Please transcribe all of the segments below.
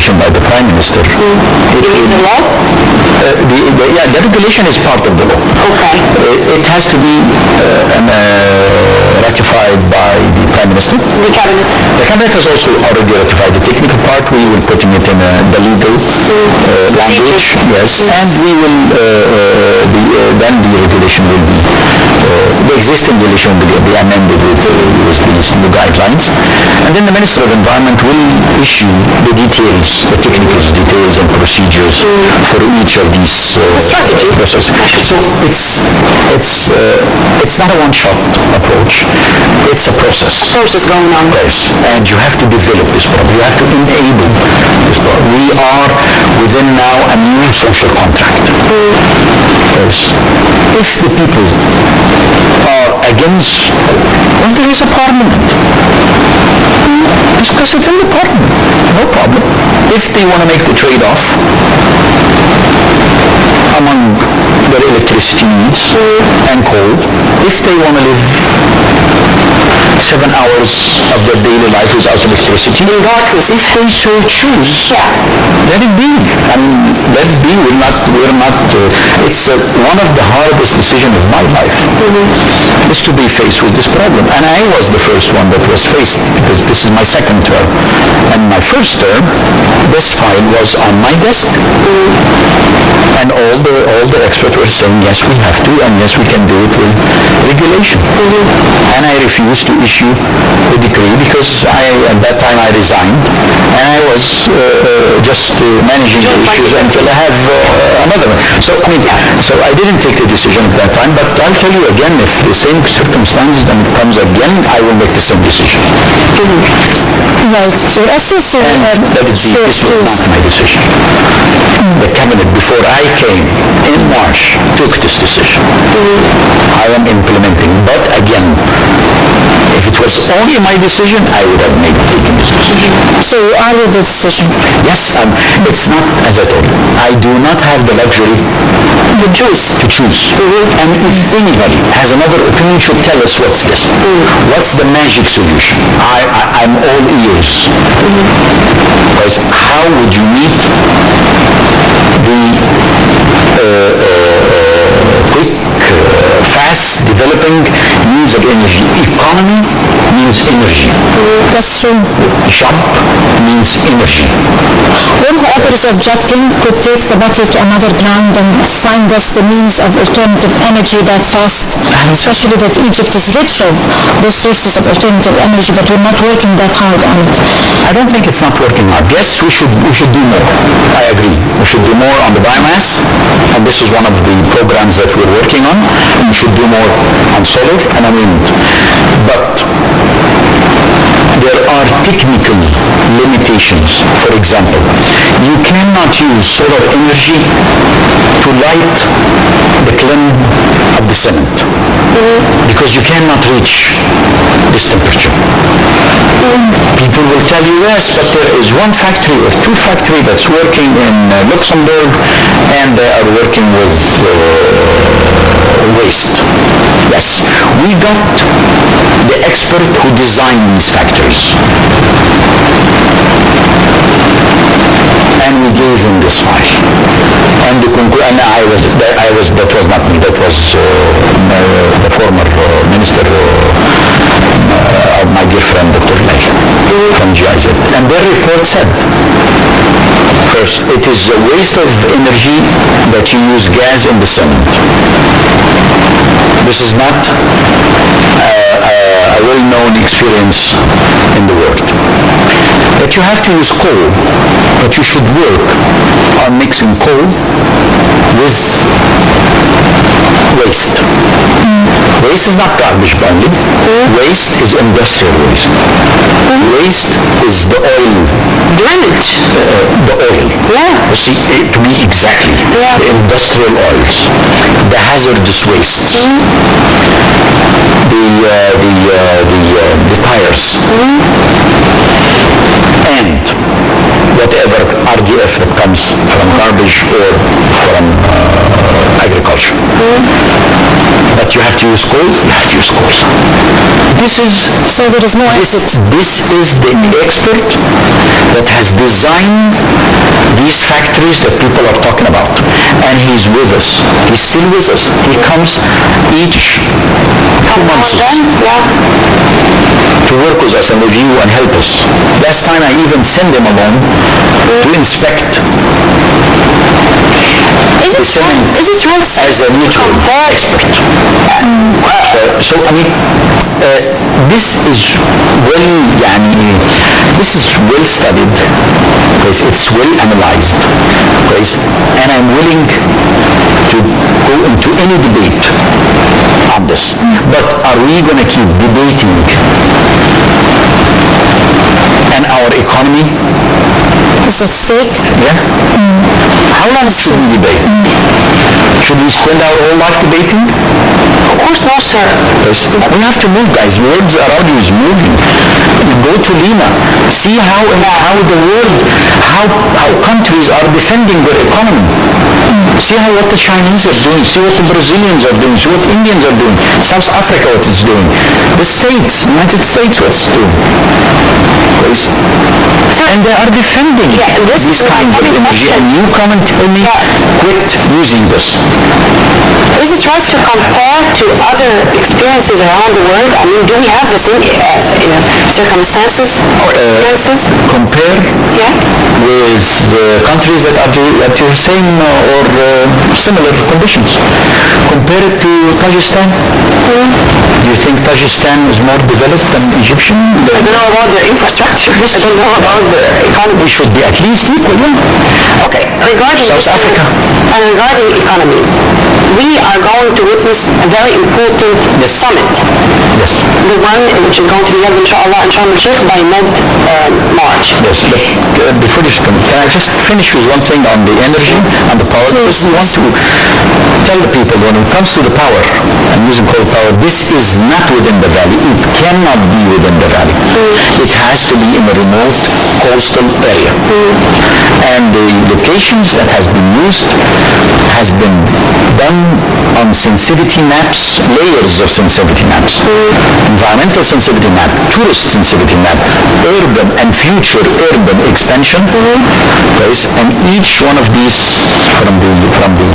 regulation by the Prime Minister. The law? The regulation is part of the law. Okay. It has to be ratified by the Prime Minister. The cabinet? The cabinet has also already ratified the technical part. We will put it in the legal language, yes, and we will then the regulation will be the existing regulation will be amended with these new guidelines, and then the Minister of Environment will issue the details, the technical details and procedures for each of these processes. So it's not a one-shot approach. It's a process. Process going on. Yes, and you have to develop this problem. You have to enable this problem. We are within now a new social contract. Yes. If the people are against, well, there is a parliament. Discuss it in the parliament. No problem. If they want to make the trade-off among their electricity needs and coal, if they want to live 7 hours of their daily life without electricity, regardless, if they so choose, let it be. I mean, let it be. We're not. It's one of the hardest decisions of my life is to be faced with this problem. And I was the first one that was faced because this is my second term. And my first term, this file was on my desk. And all the experts were saying, yes, we have to, and yes, we can do it with regulation. And I refused to issue a decree because at that time I resigned, and I was just managing the issues until I have another one. So I didn't take the decision at that time, but I'll tell you again, if the same circumstances then comes again, I will make the same decision. Right. So SSA... And this was not my decision. The cabinet, before I came in March, took this decision. I am implementing, but again, if it was only my decision, I would have taken this decision. So you are with the decision? Yes, it's not, as I told you, I do not have the luxury to choose. And if anybody has another opinion, should tell us what's this. What's the magic solution? I'm all ears. Because how would you meet the quick, fast developing needs of energy? Economy means energy. That's true. Job means energy. When whoever is objecting could take the battle to another ground and find us the means of alternative energy that fast, especially that Egypt is rich of those sources of alternative energy, but we're not working that hard on it. I don't think it's not working hard. Yes, we should do more. I agree. We should do more on the biomass, and this is one of the programs that we're working on. We should do more on solar and on wind. But there are technical limitations. For example, you cannot use solar energy to light the kiln of the cement because you cannot reach this temperature. People will tell you, yes, but there is one factory or two factories that's working in Luxembourg and they are working with waste. Yes, we got the expert who designed these factories. And we gave him this file. And that was not me, that was the former minister of my dear friend Dr. Lay from GIZ. And their report said, first, it is a waste of energy that you use gas in the cement. This is not a well-known experience in the world. That you have to use coal, but you should work on mixing coal with waste. Waste is not garbage only. Waste is industrial waste. Waste is the oil. Drainage. The oil. Yeah. You see, to be exactly, the industrial oils, the hazardous wastes, the tires, and whatever RDF that comes from garbage or from agriculture. agriculture. But you have to use coal, you have to use coal. This is the expert that has designed these factories that people are talking about, and he's with us. He's still with us. He comes each 2 months to work with us and review and help us. Last time I even sent him along to inspect. Is it right as a neutral expert? So I mean, this is well studied, because it's well analyzed, and I'm willing to go into any debate on this. But are we going to keep debating and our economy Is at stake? Yeah. How long should we debate? Should we spend our whole life debating? Of course not, sir. We have to move, guys. Words around you is moving. Go to Lima. See how the world, how countries are defending their economy. See what the Chinese are doing. See what the Brazilians are doing. See what Indians are doing. South Africa, what it's doing. The States, United States, what it's doing. And they are defending these kinds of energy, and you come and tell me, quit using this. Is it right to compare to other experiences around the world? I mean, do we have the same circumstances or experiences? Compare with countries that are saying or similar conditions. Compare it to Tajikistan. Do you think Tajikistan is more developed than Egyptian? I don't know about the infrastructure. I don't know about the economy. We should be at least equal, Okay, regarding South Africa. And regarding economy, we are going to witness a very important summit. Yes. The one which is going to be held, inshallah, in Sharm el-Sheikh by mid-March. Yes, but before you can I just finish with one thing on the energy and the power? Because we want to tell the people, when it comes to the power and using coal power, this is not within the valley. It cannot be within the valley. It has to be in a remote coastal area. And the locations that has been used has been done on sensitivity maps, layers of sensitivity maps. Environmental sensitivity map, tourist sensitivity map, urban and future urban extension, and each one of these from the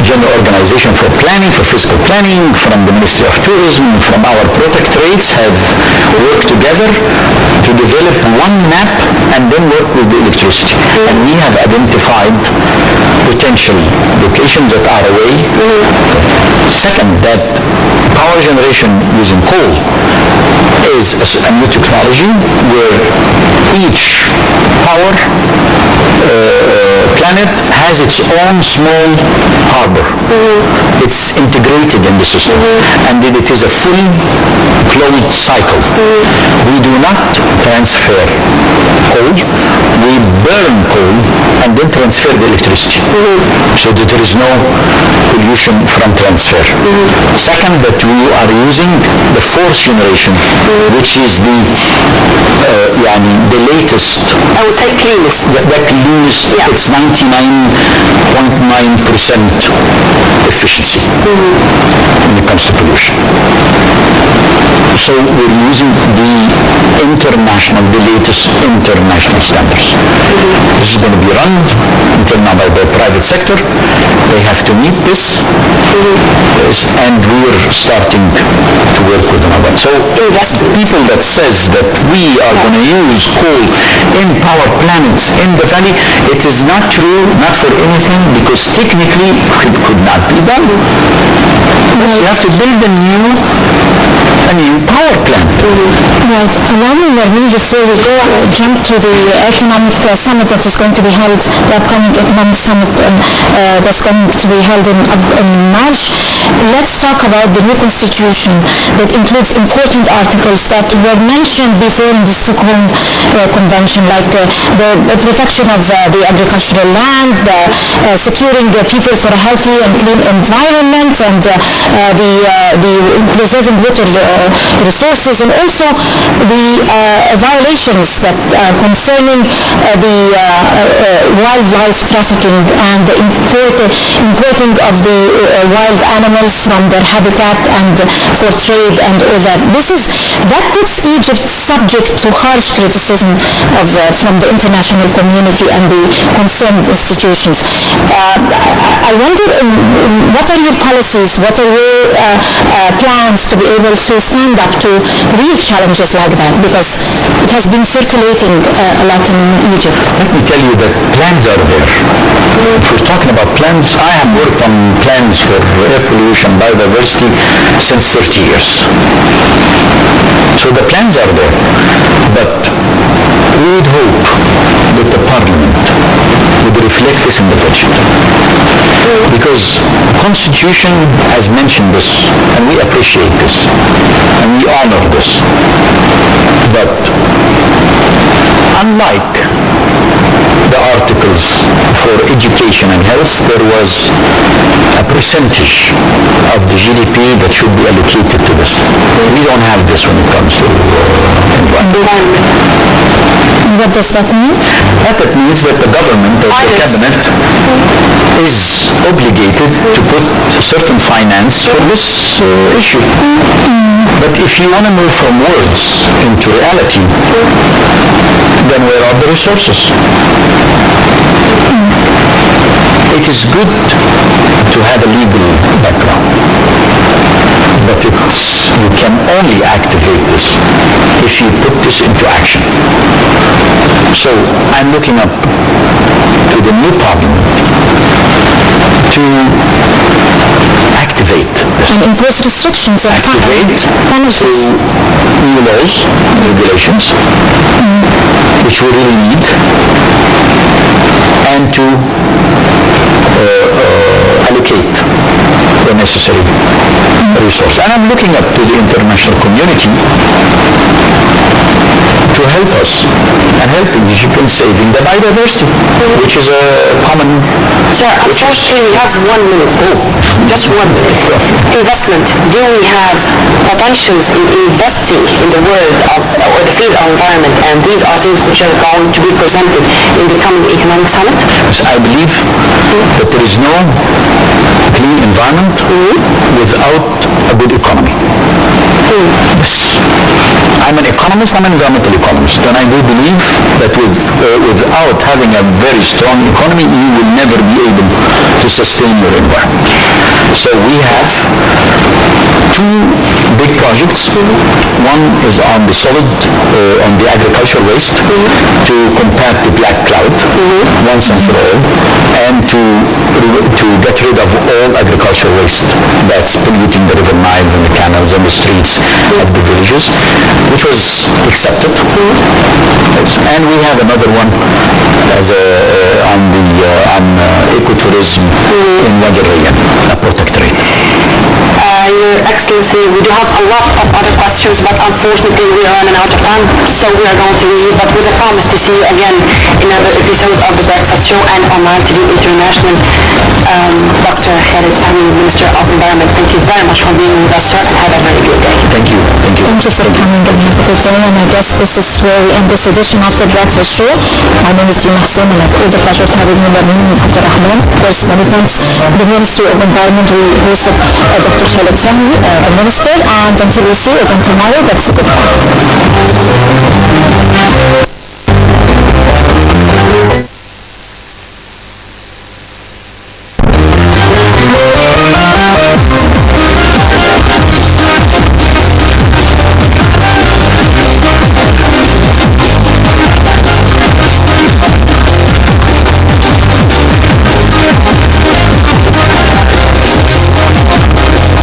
General Organization for Planning, for Fiscal Planning, from the Ministry of Tourism, from our protectorates have worked together to develop one map and then work with the electricity. And we have identified potential locations that are away. Second, that power generation using coal is a new technology where each power planet has its own small harbor. It's integrated in the system, and it is a full closed cycle. We do not transfer coal, we burn coal and then transfer the electricity, so that there is no pollution from transfer. Second, that we are using the fourth generation, which is the latest. I would say cleanest. The cleanest, it's 99.9% efficiency when it comes to pollution. So we're using the latest international standards. This is going to be run until now by the private sector. They have to meet this, and we're starting to work with them on that. So people that says that we are going to use coal in power plants in the valley, it is not true, not for anything, because technically it could not be done. You have to build a new power plant. Right. Allow me, Nermeen, before we go jump to the economic summit that is going to be held, the upcoming economic summit that's going to be held in March. let's talk about the new constitution that includes important articles that were mentioned before in the Stockholm Convention, like the protection of the agricultural land, securing the people for a healthy and clean environment, and the preserving water resources, and also the violations that are concerning the wildlife trafficking and the importing of the wild animals from their habitat and for trade and all that. That puts Egypt subject to harsh criticism from the international community and the concerned institutions. I wonder, what are your policies, what are your plans to be able to stand up to real challenges like that, because it has been circulating a lot in Egypt. Let me tell you that plans are there. If we're talking about plans, I have worked on plans for air pollution, biodiversity since 30 years. So the plans are there, but we would hope that the Parliament would reflect this in the budget, because Constitution has mentioned this, and we appreciate this, and we honor this. But unlike the articles for education and health, there was a percentage of the GDP that should be allocated to this. We don't have this when it comes to environment. What does that mean? That means that the government or the cabinet is obligated to put certain finance for this issue. But if you want to move from words into reality, then where are the resources? It is good to have a legal background, but you can only activate this if you put this into action. So I'm looking up to the new Parliament to activate this. And impose restrictions and through new laws, regulations, which we really need, and to allocate the necessary resources. And I'm looking up to the international community to help us and help Egypt in saving the biodiversity, which is a common... Sir, unfortunately we have 1 minute. Just 1 minute. Investment. Do we have potentials in investing in the world of, or the field of environment, and these are things which are going to be presented in the coming economic summit? I believe that there is no clean environment without a good economy. I'm an economist, I'm an environmental economist, and I do believe that without having a very strong economy, you will never be able to sustain your environment. So we have two big projects. One is on the solid, on the agricultural waste, to combat the black cloud once and for all, and to get rid of all agricultural waste that's polluting the river Niles and the canals and the streets of the villages, which was accepted. And we have another one as on ecotourism in Wajarriya, a protectorate. Your Excellency, we do have a lot of other questions, but unfortunately we are running out of time, so we are going to leave, but with a promise to see you again in another episode of the Breakfast Show and on Live TV International. Dr. Khalid Fahmy, Minister of Environment, thank you very much for being with us, sir, and have a very good day. Thank you. Thank you. Thank you for coming and have a good day, and I guess this is where we end this edition of the Breakfast Show. My name is Dina Hussein, and I have all the pleasure to have you with me, Dr. Rahman. Of course, many thanks. The Ministry of Environment, we hosted Dr. Khalid Fahmy, the Minister, and until we see you again tomorrow, that's good.